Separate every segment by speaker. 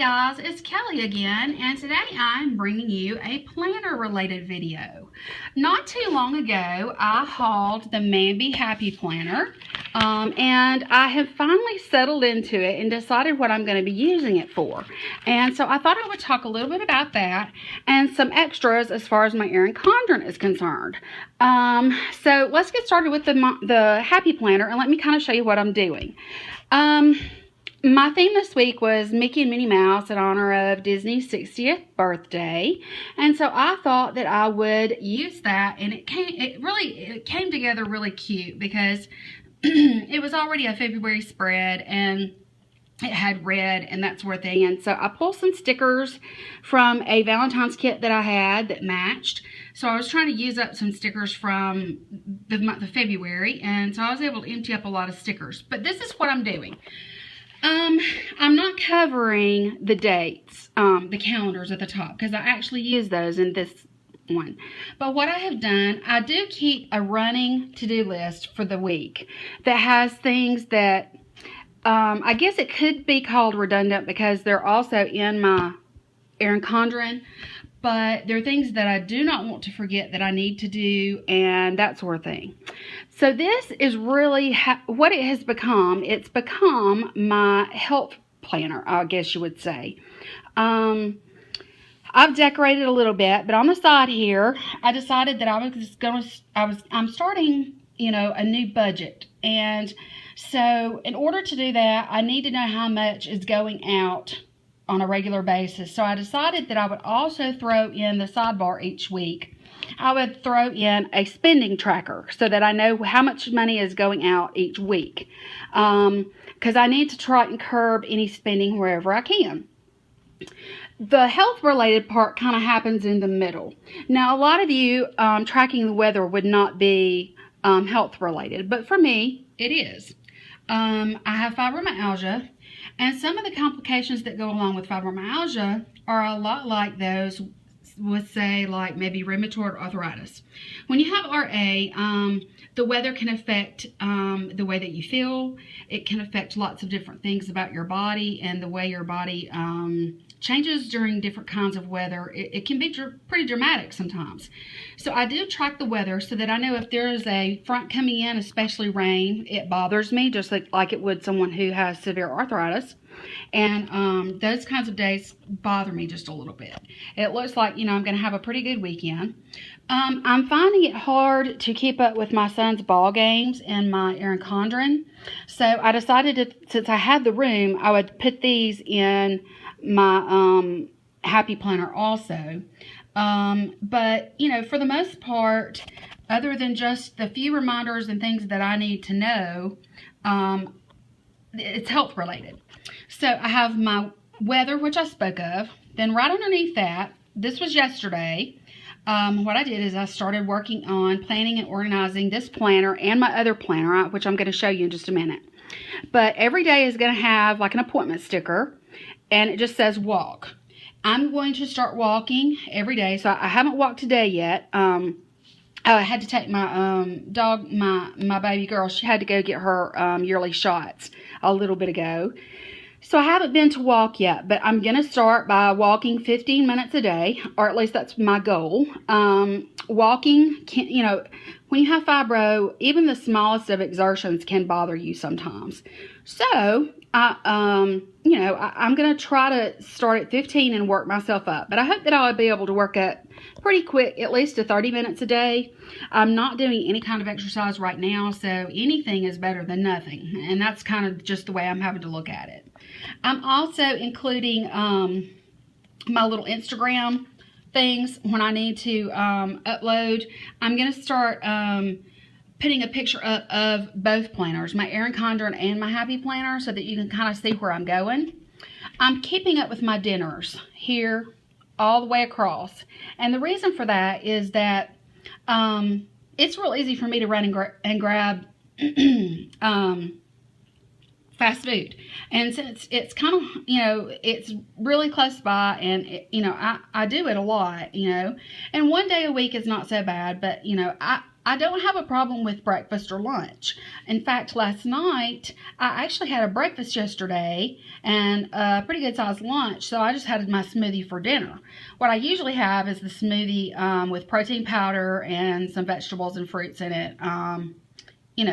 Speaker 1: guys, it's Kelly again, and today I'm bringing you a planner related video. Not too long ago, I hauled the Mamby Happy Planner, and I have finally settled into it and decided what I'm going to be using it for. And so I thought I would talk a little bit about that and some extras as far as my Erin Condren is concerned. So let's get started with the Happy Planner, and let me kind of show you what I'm doing. My theme this week was Mickey and Minnie Mouse in honor of Disney's 60th birthday, and so I thought that I would use that, and it came together really cute because it was already a February spread and it had red and that sort of thing. And so I pulled some stickers from a Valentine's kit that I had that matched. So I was trying to use up some stickers from the month of February, and so I was able to empty up a lot of stickers. But this is what I'm doing. I'm not covering the dates, the calendars at the top, because I actually use those in this one. But what I have done, I do keep a running to-do list for the week that has things that, I guess it could be called redundant because they're also in my Erin Condren, but there are things that I do not want to forget that I need to do and that sort of thing. So this is really what it has become. It's become my health planner, I guess you would say. I've decorated a little bit, but on the side here, I decided that I'm starting, a new budget. And so in order to do that, I need to know how much is going out on a regular basis. So I decided that I would also throw in the sidebar each week. I would throw in a spending tracker so that I know how much money is going out each week. Because I need to try and curb any spending wherever I can. The health related part kind of happens in the middle. Now, a lot of you tracking the weather would not be health related, but for me, it is. I have fibromyalgia, and some of the complications that go along with fibromyalgia are a lot like those with, say, like maybe rheumatoid arthritis. When you have RA, the weather can affect the way that you feel. It can affect lots of different things about your body and the way your body changes during different kinds of weather. It can be pretty dramatic sometimes. So I do track the weather so that I know if there is a front coming in, especially rain, it bothers me just like it would someone who has severe arthritis. And those kinds of days bother me just a little bit. It looks like, I'm going to have a pretty good weekend. I'm finding it hard to keep up with my son's ball games and my Erin Condren. So I decided since I had the room, I would put these in my Happy Planner also. But, for the most part, other than just the few reminders and things that I need to know, it's health related. So I have my weather, which I spoke of. Then right underneath that, this was yesterday, what I did is I started working on planning and organizing this planner and my other planner, which I'm going to show you in just a minute. But every day is going to have like an appointment sticker, and it just says walk. I'm going to start walking every day. So I haven't walked today yet. I had to take my dog, my baby girl. She had to go get her yearly shots a little bit ago. So I haven't been to walk yet, but I'm going to start by walking 15 minutes a day, or at least that's my goal. Walking, when you have fibro, even the smallest of exertions can bother you sometimes. So I'm going to try to start at 15 and work myself up. But I hope that I'll be able to work up pretty quick, at least to 30 minutes a day. I'm not doing any kind of exercise right now, so anything is better than nothing. And that's kind of just the way I'm having to look at it. I'm also including my little Instagram things when I need to upload. I'm going to start putting a picture up of both planners, my Erin Condren and my Happy Planner, so that you can kind of see where I'm going. I'm keeping up with my dinners here all the way across. And the reason for that is that it's real easy for me to run and grab fast food. And since it's kind of, it's really close by, and, I do it a lot, and one day a week is not so bad, but, I don't have a problem with breakfast or lunch. In fact, last night, I actually had a breakfast yesterday and a pretty good sized lunch, so I just had my smoothie for dinner. What I usually have is the smoothie with protein powder and some vegetables and fruits in it,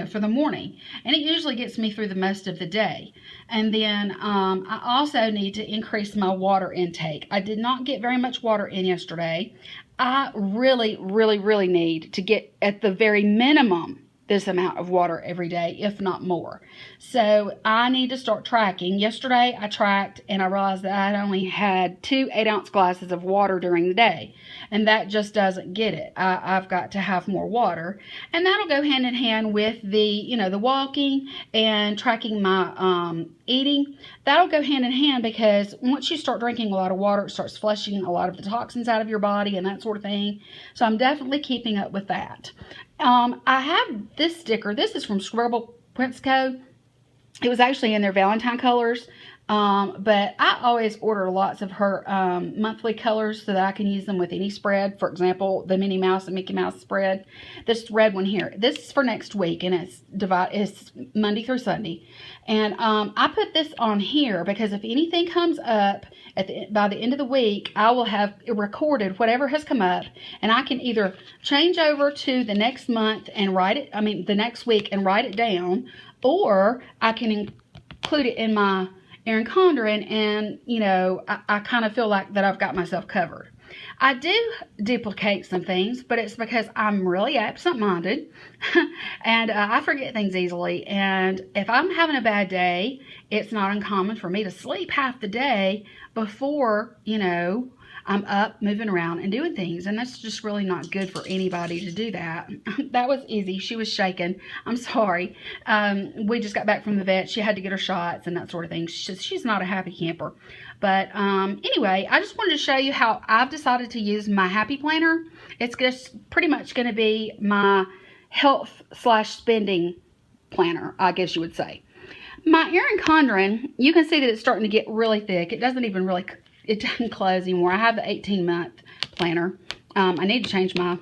Speaker 1: for the morning. And it usually gets me through the most of the day. And then I also need to increase my water intake. I did not get very much water in yesterday. I really, really, really need to get at the very minimum this amount of water every day, if not more. So I need to start tracking. Yesterday I tracked and I realized that I only had 2 8-ounce glasses of water during the day. And that just doesn't get it. I've got to have more water. And that'll go hand in hand with the walking and tracking my eating. That'll go hand in hand because once you start drinking a lot of water, it starts flushing a lot of the toxins out of your body and that sort of thing. So I'm definitely keeping up with that. I have this sticker. This is from Scribble Prince Co. It was actually in their Valentine colors. But I always order lots of her monthly colors so that I can use them with any spread. For example, the Minnie Mouse and Mickey Mouse spread. This red one here. This is for next week, and it's Monday through Sunday. And I put this on here because if anything comes up by the end of the week, I will have recorded whatever has come up, and I can either change over to the next month and the next week and write it down, or I can include it in my Erin Condren, and I kind of feel like that I've got myself covered. I do duplicate some things, but it's because I'm really absent-minded and I forget things easily. And if I'm having a bad day, it's not uncommon for me to sleep half the day before, I'm up, moving around and doing things. And that's just really not good for anybody to do that. That was easy. She was shaking. I'm sorry. We just got back from the vet. She had to get her shots and that sort of thing. She's not a happy camper. But anyway, I just wanted to show you how I've decided to use my Happy Planner. It's just pretty much going to be my health/spending planner, I guess you would say. My Erin Condren, you can see that it's starting to get really thick. It doesn't close anymore. I have the 18-month planner. I need to change my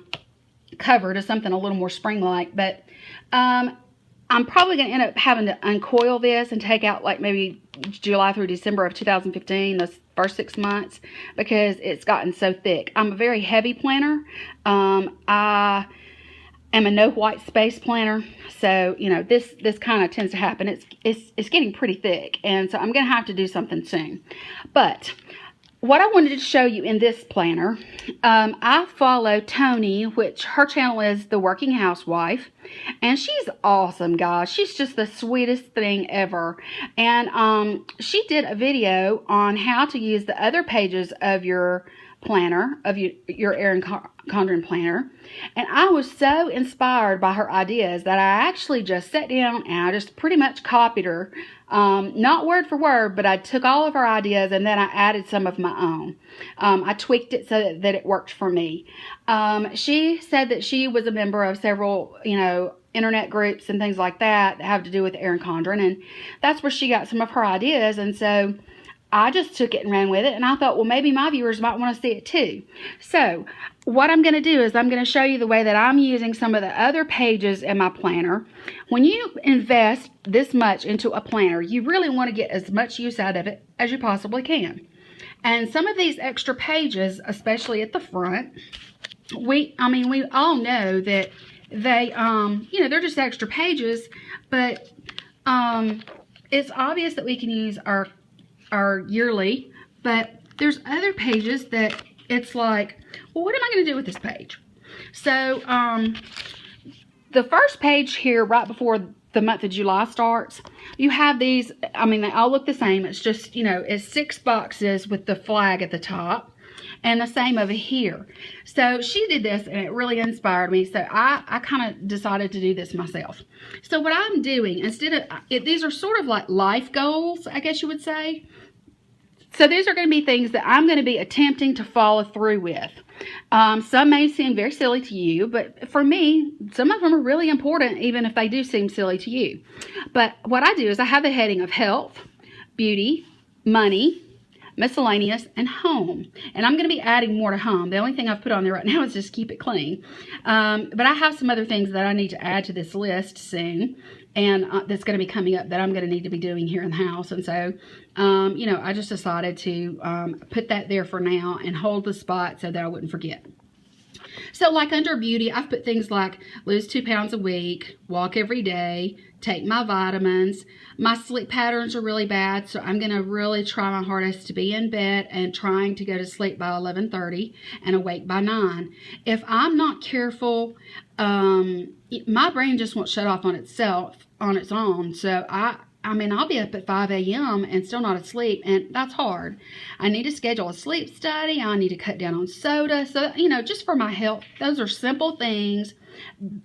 Speaker 1: cover to something a little more spring-like, but I'm probably going to end up having to uncoil this and take out like maybe July through December of 2015, the first 6 months, because it's gotten so thick. I'm a very heavy planner. I am a no white space planner, so this kind of tends to happen. It's getting pretty thick, and so I'm going to have to do something soon. But what I wanted to show you in this planner, I follow Toni, which her channel is the Working Housewife, and she's awesome, guys. She's just the sweetest thing ever. And she did a video on how to use the other pages of your planner, of your Erin Condren planner, and I was so inspired by her ideas that I actually just sat down and I just pretty much copied her, not word for word, but I took all of her ideas and then I added some of my own. I tweaked it so that it worked for me. She said that she was a member of several, internet groups and things like that have to do with Erin Condren, and that's where she got some of her ideas, and so I just took it and ran with it, and I thought, well, maybe my viewers might want to see it too. So what I'm going to do is I'm going to show you the way that I'm using some of the other pages in my planner. When you invest this much into a planner, you really want to get as much use out of it as you possibly can. And some of these extra pages, especially at the front, we all know that they, they're just extra pages, but it's obvious that we can use our yearly, but there's other pages that it's like, well, what am I going to do with this page? So the first page here, right before the month of July starts, you have these, they all look the same. It's just, it's 6 boxes with the flag at the top, and the same over here. So she did this and it really inspired me, so I kind of decided to do this myself. So what I'm doing, instead of these are sort of like life goals, I guess you would say. So these are going to be things that I'm going to be attempting to follow through with. Some may seem very silly to you, but for me, some of them are really important, even if they do seem silly to you. But what I do is I have the heading of health, beauty, money, miscellaneous, and home. And I'm going to be adding more to home. The only thing I've put on there right now is just keep it clean. But I have some other things that I need to add to this list soon. And that's going to be coming up that I'm going to need to be doing here in the house. And so, you know, I just decided to put that there for now and hold the spot so that I wouldn't forget. So like under beauty, I've put things like lose 2 pounds a week, walk every day, take my vitamins. My sleep patterns are really bad, so I'm going to really try my hardest to be in bed and trying to go to sleep by 11:30 and awake by 9. If I'm not careful, my brain just won't shut off on itself on its own. So I mean, I'll be up at 5 a.m. and still not asleep, and that's hard. I need to schedule a sleep study. I need to cut down on soda. So, you know, just for my health, those are simple things.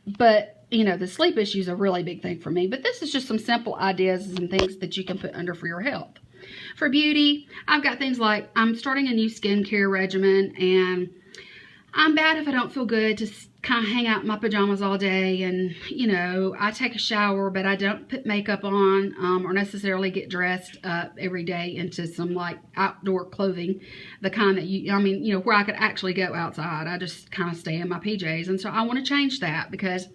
Speaker 1: But, you know, the sleep issue is a really big thing for me. But this is just some simple ideas and things that you can put under for your health. For beauty, I've got things like I'm starting a new skincare regimen, and I'm bad if I don't feel good to kind of hang out in my pajamas all day. And, you know, I take a shower, but I don't put makeup on or necessarily get dressed up every day into some like outdoor clothing, the kind that you know, where I could actually go outside. I just kind of stay in my PJs. And so I want to change that because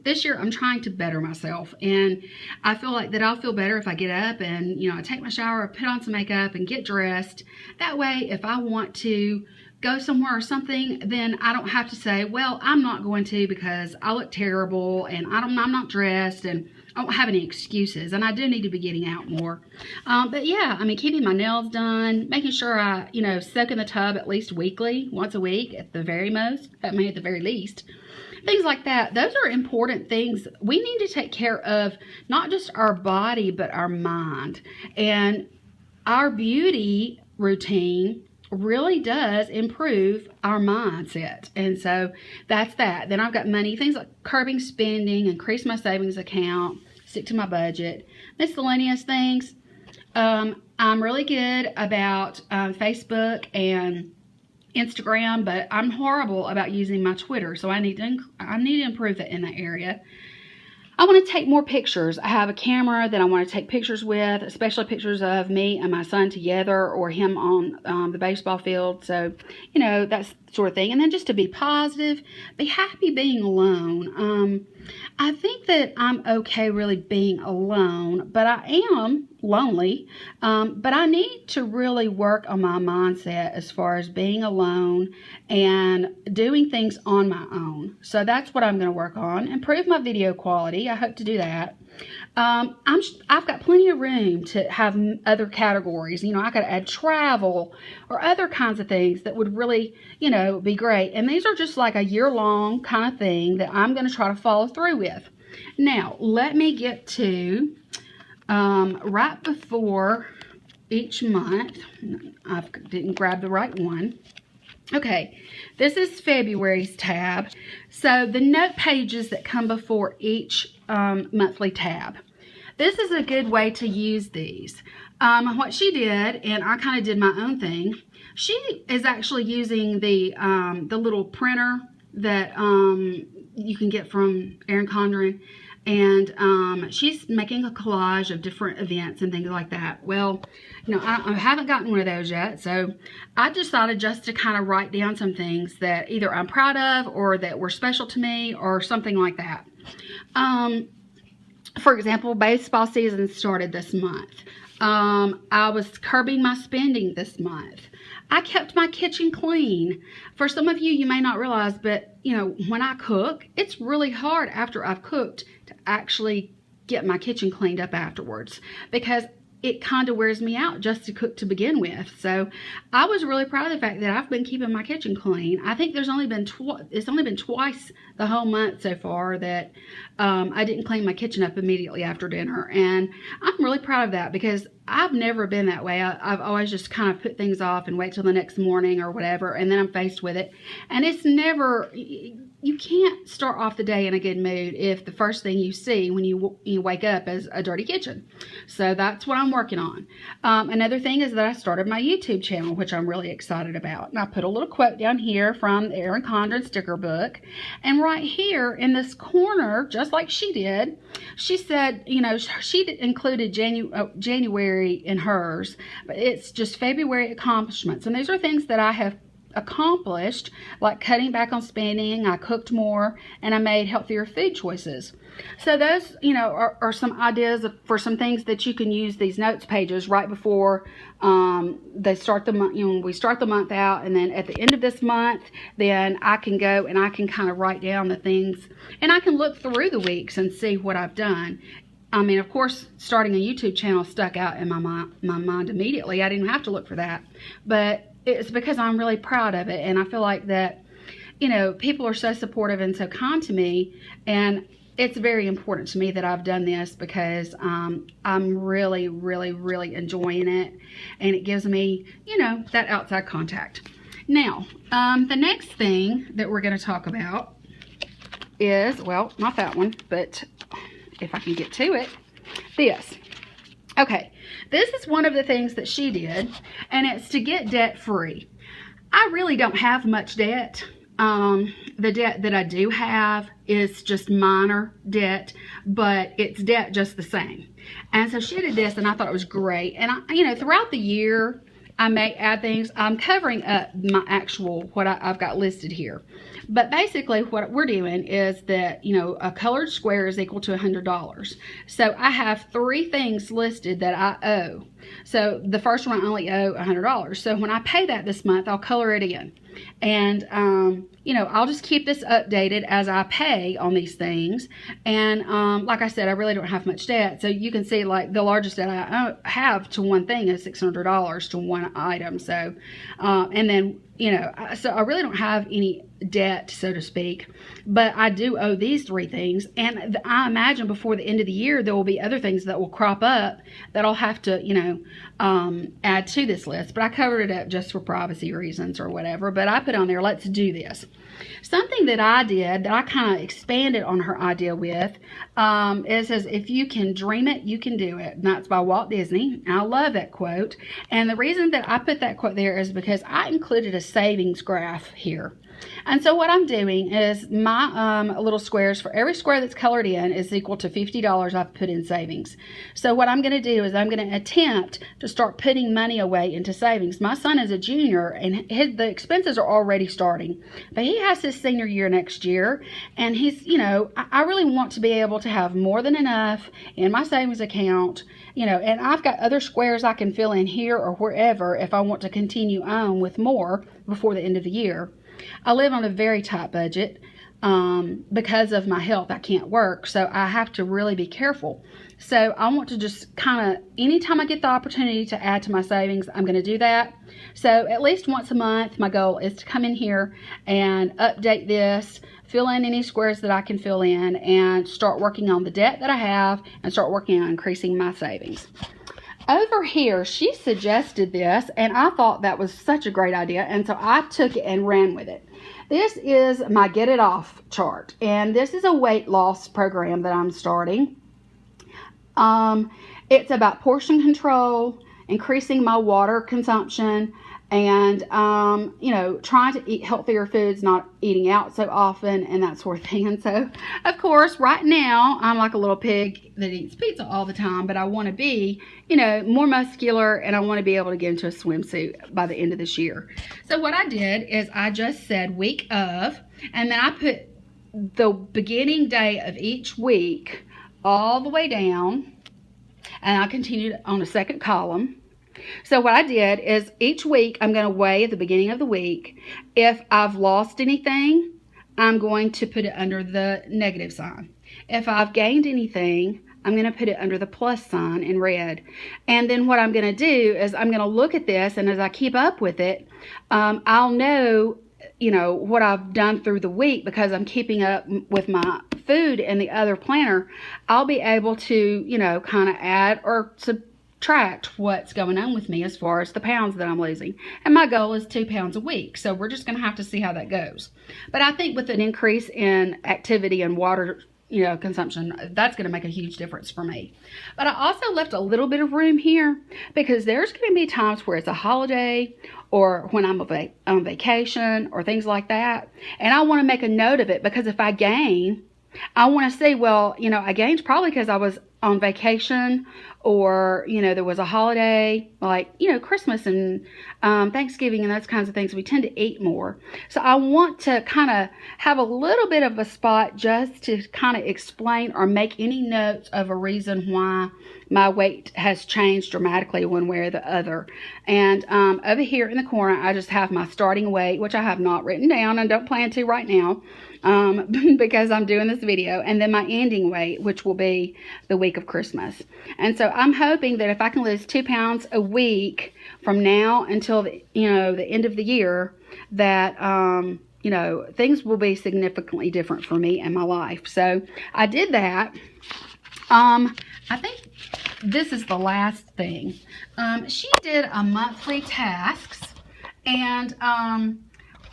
Speaker 1: this year I'm trying to better myself, and I feel like that I'll feel better if I get up and, you know, I take my shower, put on some makeup and get dressed. That way, if I want to go somewhere or something, then I don't have to say, well, I'm not going to because I look terrible and I'm not dressed, and I don't have any excuses. And I do need to be getting out more. But yeah, I mean, keeping my nails done, making sure I, you know, soak in the tub at least weekly, once a week at the very most, at the very least. Things like that. Those are important things. We need to take care of not just our body, but our mind. And our beauty routine really does improve our mindset. And so that's that. Then I've got money, things like curbing spending, increase my savings account, stick to my budget, miscellaneous things. I'm really good about Facebook and Instagram, but I'm horrible about using my Twitter, so I need to improve that in that area. I want to take more pictures. I have a camera that I want to take pictures with, especially pictures of me and my son together or him on the baseball field. So, you know, that's the sort of thing. And then just to be positive, be happy being alone. I think that I'm okay really being alone, but I am lonely. But I need to really work on my mindset as far as being alone and doing things on my own. So that's what I'm going to work on. Improve my video quality. I hope to do that. I've got plenty of room to have other categories. You know, I could add travel or other kinds of things that would really, you know, be great. And these are just like a year-long kind of thing that I'm going to try to follow through with. Now, let me get to right before each month. I didn't grab the right one. Okay, this is February's tab. So the note pages that come before each monthly tab. This is a good way to use these. What she did, and I kind of did my own thing, she is actually using the little printer that you can get from Erin Condren, and she's making a collage of different events and things like that. Well, you know, I haven't gotten one of those yet, so I decided just to kind of write down some things that either I'm proud of or that were special to me or something like that. For example, baseball season started this month. I was curbing my spending this month. I kept my kitchen clean. For some of you, you may not realize, but, you know, when I cook, it's really hard after I've cooked to actually get my kitchen cleaned up afterwards, because it kind of wears me out just to cook to begin with. So I was really proud of the fact that I've been keeping my kitchen clean. I think it's only been twice the whole month so far that I didn't clean my kitchen up immediately after dinner. And I'm really proud of that because I've never been that way. I've always just kind of put things off and wait till the next morning or whatever, and then I'm faced with it. And it's never, you can't start off the day in a good mood if the first thing you see when you wake up is a dirty kitchen. So that's what I'm working on. Another thing is that I started my YouTube channel, which I'm really excited about. And I put a little quote down here from the Erin Condren sticker book. And right here in this corner, just like she did, she said, you know, she included January February in hers, but it's just February accomplishments. And these are things that I have accomplished, like cutting back on spending, I cooked more, and I made healthier food choices. So those, are some ideas for some things that you can use these notes pages right before they start the month. We start the month out, and then at the end of this month, then I can go and I can kind of write down the things, and I can look through the weeks and see what I've done. I mean, of course, starting a YouTube channel stuck out in my mind immediately. I didn't have to look for that, but it's because I'm really proud of it, and I feel like that, people are so supportive and so kind to me, and it's very important to me that I've done this because I'm really, really, really enjoying it, and it gives me, that outside contact. Now, the next thing that we're going to talk about is, well, not that one, but if I can get to it, this. Okay, this is one of the things that she did, and it's to get debt free. I really don't have much debt. The debt that I do have is just minor debt, but it's debt just the same. And so she did this, and I thought it was great. And throughout the year, I may add things. I'm covering up my actual, what I've got listed here. But basically what we're doing is that, a colored square is equal to $100. So I have 3 things listed that I owe. So the first one I only owe $100. So when I pay that this month, I'll color it in. And, I'll just keep this updated as I pay on these things. And like I said, I really don't have much debt. So you can see, like, the largest debt I have to one thing is $600 to one item. So, and then, so I really don't have any debt, so to speak, but I do owe these 3 things. And I imagine before the end of the year, there will be other things that will crop up that I'll have to, add to this list. But I covered it up just for privacy reasons or whatever. But I put on there, let's do this. Something that I did that I kind of expanded on her idea with it says, if you can dream it, you can do it. And that's by Walt Disney. And I love that quote. And the reason that I put that quote there is because I included a savings graph here. And so what I'm doing is my little squares, for every square that's colored in, is equal to $50 I've put in savings. So what I'm going to do is I'm going to attempt to start putting money away into savings. My son is a junior, and the expenses are already starting. But he has his senior year next year, and he's, I really want to be able to have more than enough in my savings account, and I've got other squares I can fill in here or wherever if I want to continue on with more before the end of the year. I live on a very tight budget because of my health. I can't work, so I have to really be careful. So I want to just kind of, anytime I get the opportunity to add to my savings, I'm going to do that. So at least once a month, my goal is to come in here and update this, fill in any squares that I can fill in, and start working on the debt that I have and start working on increasing my savings. Over here, she suggested this, and I thought that was such a great idea, and so I took it and ran with it. This is my Get It Off chart, and this is a weight loss program that I'm starting. It's about portion control, increasing my water consumption, and trying to eat healthier foods, not eating out so often, and that sort of thing. And so, of course, right now I'm like a little pig that eats pizza all the time, but I want to be more muscular, and I want to be able to get into a swimsuit by the end of this year. So what I did is I just said week of, and then I put the beginning day of each week all the way down, and I continued on the second column. So what I did is each week I'm going to weigh at the beginning of the week. If I've lost anything, I'm going to put it under the negative sign. If I've gained anything, I'm going to put it under the plus sign in red. And then what I'm going to do is I'm going to look at this, and as I keep up with it, I'll know, what I've done through the week because I'm keeping up with my food in the other planner. I'll be able to, kind of add or subtract what's going on with me as far as the pounds that I'm losing. And my goal is 2 pounds a week. So we're just going to have to see how that goes. But I think with an increase in activity and water consumption, that's going to make a huge difference for me. But I also left a little bit of room here because there's going to be times where it's a holiday or when I'm on vacation or things like that. And I want to make a note of it because if I gain, I want to say, well, I gained probably because I was on vacation or, there was a holiday, like, Christmas and Thanksgiving and those kinds of things, we tend to eat more. So I want to kind of have a little bit of a spot just to kind of explain or make any notes of a reason why my weight has changed dramatically one way or the other. And over here in the corner, I just have my starting weight, which I have not written down and don't plan to right now, because I'm doing this video, and then my ending weight, which will be the week of Christmas. And so I'm hoping that if I can lose 2 pounds a week from now until the end of the year, that things will be significantly different for me and my life. So I did that. I think this is the last thing. She did a monthly tasks, and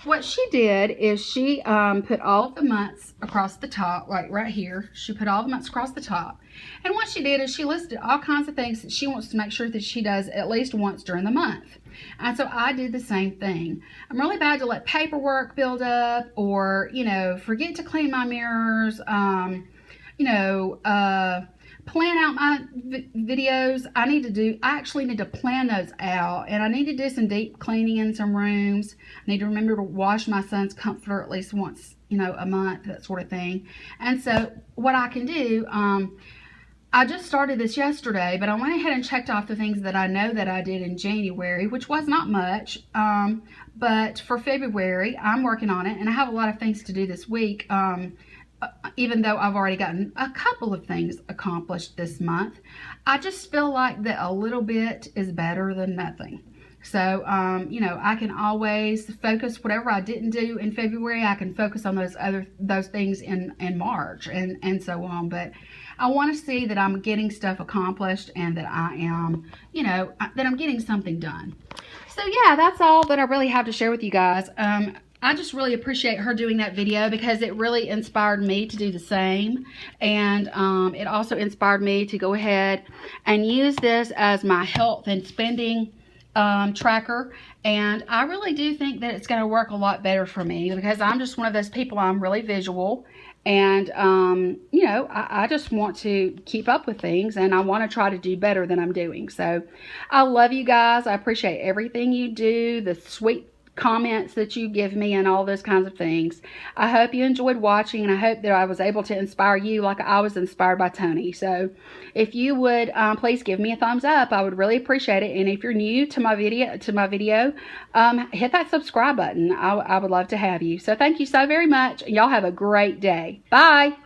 Speaker 1: what she did is she put all of the months across the top, like right here. She put all the months across the top. And what she did is she listed all kinds of things that she wants to make sure that she does at least once during the month. And so I did the same thing. I'm really bad to let paperwork build up, or, forget to clean my mirrors, plan out my videos. I actually need to plan those out, and I need to do some deep cleaning in some rooms. I need to remember to wash my son's comforter at least once, a month, that sort of thing. And so what I can do, I just started this yesterday, but I went ahead and checked off the things that I know that I did in January, which was not much. But for February, I'm working on it, and I have a lot of things to do this week. Even though I've already gotten a couple of things accomplished this month, I just feel like that a little bit is better than nothing. So, I can always focus whatever I didn't do in February. I can focus on those things in March and so on. But I want to see that I'm getting stuff accomplished, and that I am, that I'm getting something done. So yeah, that's all that I really have to share with you guys. I just really appreciate her doing that video, because it really inspired me to do the same. And it also inspired me to go ahead and use this as my health and spending tracker. And I really do think that it's going to work a lot better for me, because I'm just one of those people, I'm really visual. And, I just want to keep up with things, and I want to try to do better than I'm doing. So I love you guys. I appreciate everything you do, the sweet comments that you give me, and all those kinds of things. I hope you enjoyed watching, and I hope that I was able to inspire you like I was inspired by Toni. So if you would please give me a thumbs up, I would really appreciate it. And if you're new to my video, hit that subscribe button. I would love to have you. So thank you so very much. Y'all have a great day. Bye.